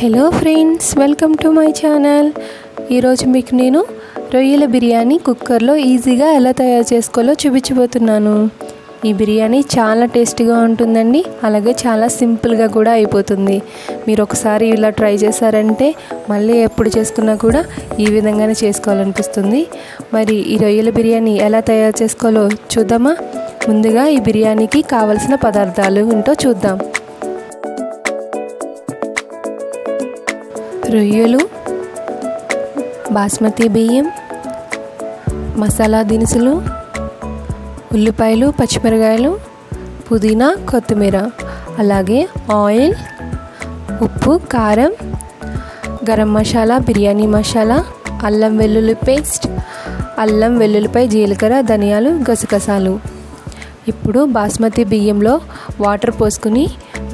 Hello friends, welcome to my channel. ఈరోజు మీకు నేను రొయ్యల బిర్యానీ కుక్కర్లో ఈజీగా ఎలా తయారు చేసుకోవాలో చూపించబోతున్నాను. ఈ బిర్యానీ చాలా టేస్టీగా ఉంటుందండి, అలాగే చాలా సింపుల్గా కూడా అయిపోతుంది. మీరు ఒకసారి ఇలా ట్రై చేశారంటే మళ్ళీ ఎప్పుడు చేసుకున్నా కూడా ఈ విధంగానే చేసుకోవాలనిపిస్తుంది. మరి ఈ రొయ్యల బిర్యానీ ఎలా తయారు చేసుకోవాలో చూద్దామా? ముందుగా ఈ బిర్యానీకి కావలసిన పదార్థాలు ఏంటో చూద్దాం. రొయ్యలు, బాస్మతి బియ్యం, మసాలా దినుసులు, ఉల్లిపాయలు, పచ్చిమిరకాయలు, పుదీనా, కొత్తిమీర, అలాగే ఆయిల్, ఉప్పు, కారం, గరం మసాలా, బిర్యానీ మసాలా, అల్లం వెల్లుల్లి పేస్ట్, అల్లం వెల్లుల్లిపై జీలకర్ర, ధనియాలు, గసగసాలు. ఇప్పుడు బాస్మతి బియ్యంలో వాటర్ పోసుకుని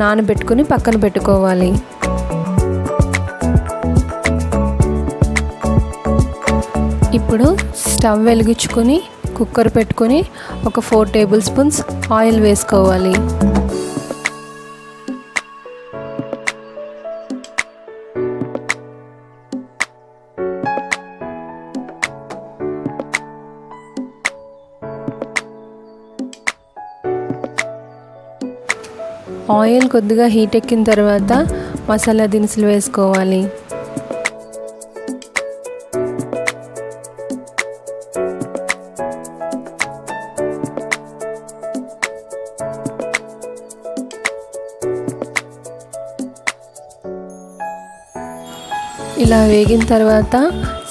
నానబెట్టుకుని పక్కన పెట్టుకోవాలి. ఇప్పుడు స్టవ్ వెలిగించుకొని కుక్కర్ పెట్టుకొని ఒక 4 టేబుల్ స్పూన్స్ ఆయిల్ వేసుకోవాలి. ఆయిల్ కొద్దిగా హీట్ ఎక్కిన తర్వాత మసాలా దినుసులు వేసుకోవాలి. ఇలా వేగిన తర్వాత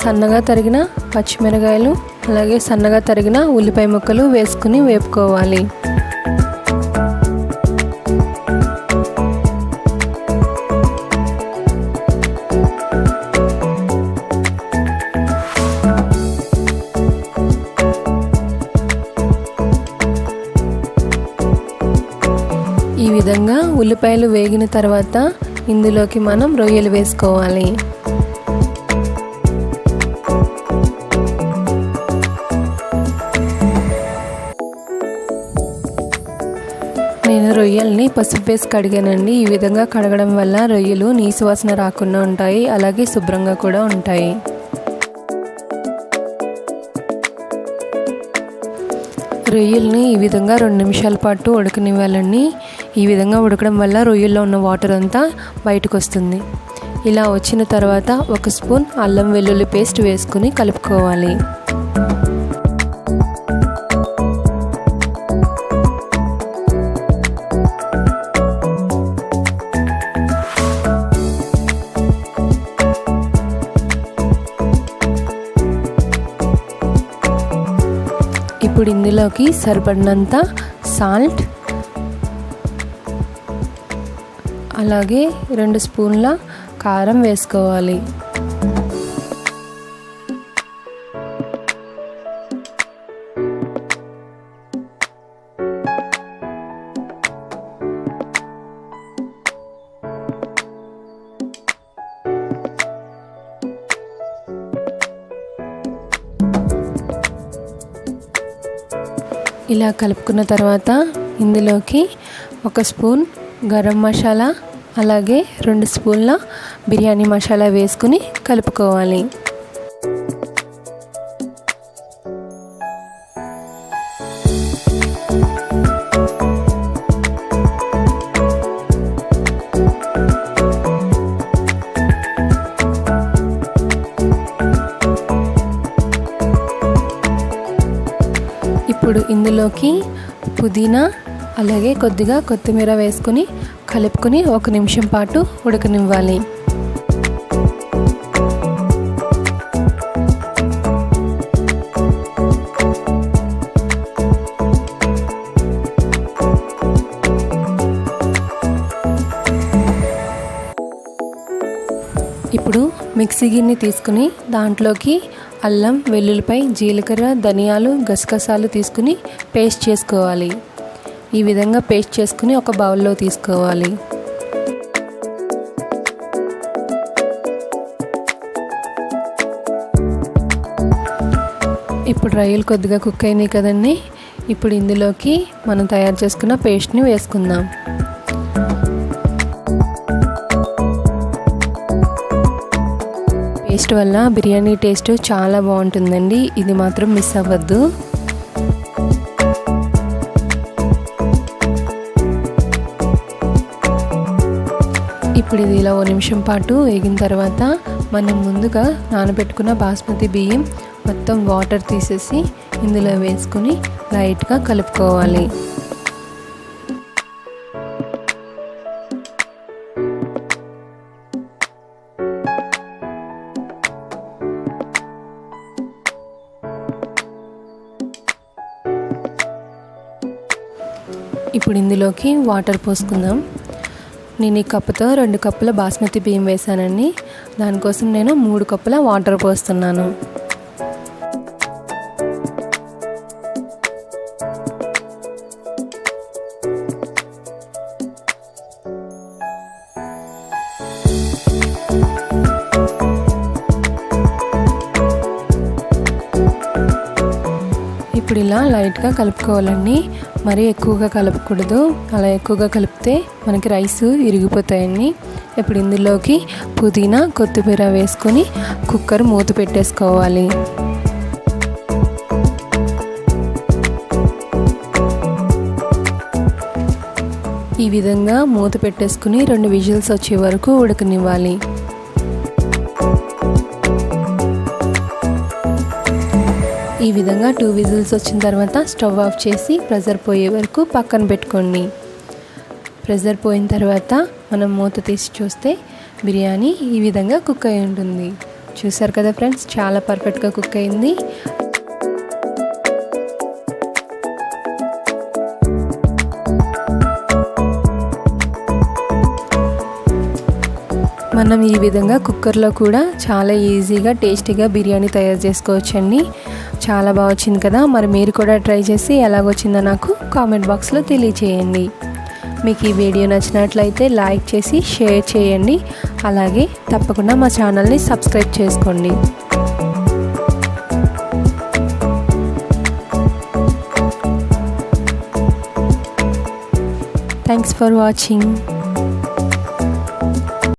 సన్నగా తరిగిన పచ్చిమిరకాయలు, అలాగే సన్నగా తరిగిన ఉల్లిపాయ ముక్కలు వేసుకుని వేపుకోవాలి. ఈ విధంగా ఉల్లిపాయలు వేగిన తర్వాత ఇందులోకి మనం రొయ్యలు వేసుకోవాలి. నేను రొయ్యల్ని పసుపు వేసి కడిగానండి. ఈ విధంగా కడగడం వల్ల రొయ్యలు నీసు వాసన రాకుండా ఉంటాయి, అలాగే శుభ్రంగా కూడా ఉంటాయి. రొయ్యల్ని ఈ విధంగా 2 నిమిషాల పాటు ఉడకనివ్వాలండి. ఈ విధంగా ఉడకడం వల్ల రొయ్యల్లో ఉన్న వాటర్ అంతా బయటకు వస్తుంది. ఇలా వచ్చిన తర్వాత 1 స్పూన్ అల్లం వెల్లుల్లి పేస్ట్ వేసుకుని కలుపుకోవాలి. ఇప్పుడు ఇందులోకి సరిపడినంత సాల్ట్, అలాగే 2 స్పూన్ల కారం వేసుకోవాలి. ఇలా కలుపుకున్న తర్వాత ఇందులోకి 1 స్పూన్ గరం మసాలా, అలాగే 2 స్పూన్ల బిర్యానీ మసాలా వేసుకుని కలుపుకోవాలి. ఇప్పుడు ఇందులోకి పుదీనా, అలాగే కొద్దిగా కొత్తిమీర వేసుకుని కలుపుకొని 1 నిమిషం పాటు ఉడకనివ్వాలి. ఇప్పుడు మిక్సీ గిన్నె తీసుకుని దాంట్లోకి అల్లం వెల్లుల్లిపై జీలకర్ర, ధనియాలు, గసగసాలు తీసుకుని పేస్ట్ చేసుకోవాలి. ఈ విధంగా పేస్ట్ చేసుకుని ఒక బౌల్లో తీసుకోవాలి. ఇప్పుడు రొయ్యలు కొద్దిగా కుక్ అయినాయి కదండి. ఇప్పుడు ఇందులోకి మనం తయారు చేసుకున్న పేస్ట్ని వేసుకుందాం. పేస్ట్ వల్ల బిర్యానీ టేస్ట్ చాలా బాగుంటుందండి. ఇది మాత్రం మిస్ అవ్వద్దు. ఇప్పుడు ఇది ఇలా 1 నిమిషం పాటు వేగిన తర్వాత మనం ముందుగా నానబెట్టుకున్న బాస్మతి బియ్యం మొత్తం వాటర్ తీసేసి ఇందులో వేసుకొని లైట్గా కలుపుకోవాలి. ఇప్పుడు ఇందులోకి వాటర్ పోసుకుందాం. నేను ఈ కప్పుతో 2 కప్పుల బాస్మతి బియ్యం వేసానండి. దానికోసం నేను 3 కప్పుల వాటర్ పోస్తున్నాను. ఇప్పుడు ఇలా లైట్గా కలుపుకోవాలండి. మరీ ఎక్కువగా కలపకూడదు. అలా ఎక్కువగా కలిపితే మనకి రైస్ ఇరిగిపోతాయండి. ఇప్పుడు ఇందులోకి పుదీనా, కొత్తిమీర వేసుకొని కుక్కర్ మూత పెట్టేసుకోవాలి. ఈ విధంగా మూత పెట్టేసుకుని 2 విజిల్స్ వచ్చే వరకు ఉడకనివ్వాలి. ఈ విధంగా 2 విజిల్స్ వచ్చిన తర్వాత స్టవ్ ఆఫ్ చేసి ప్రెషర్ పోయే వరకు పక్కన పెట్టుకోండి. ప్రెషర్ పోయిన తర్వాత మనం మూత తీసి చూస్తే బిర్యానీ ఈ విధంగా కుక్ అయి ఉంటుంది. చూసారు కదా ఫ్రెండ్స్, చాలా పర్ఫెక్ట్గా కుక్ అయింది. మనం ఈ విధంగా కుక్కర్లో కూడా చాలా ఈజీగా టేస్టీగా బిర్యానీ తయారు చేసుకోవచ్చండి. చాలా బాగా వచ్చింది కదా. మరి మీరు కూడా ట్రై చేసి ఎలాగొచ్చిందో నాకు కామెంట్ బాక్స్లో తెలియచేయండి. మీకు ఈ వీడియో నచ్చినట్లయితే లైక్ చేసి షేర్ చేయండి. అలాగే తప్పకుండా మా ఛానల్ని సబ్స్క్రైబ్ చేసుకోండి. Thanks for watching.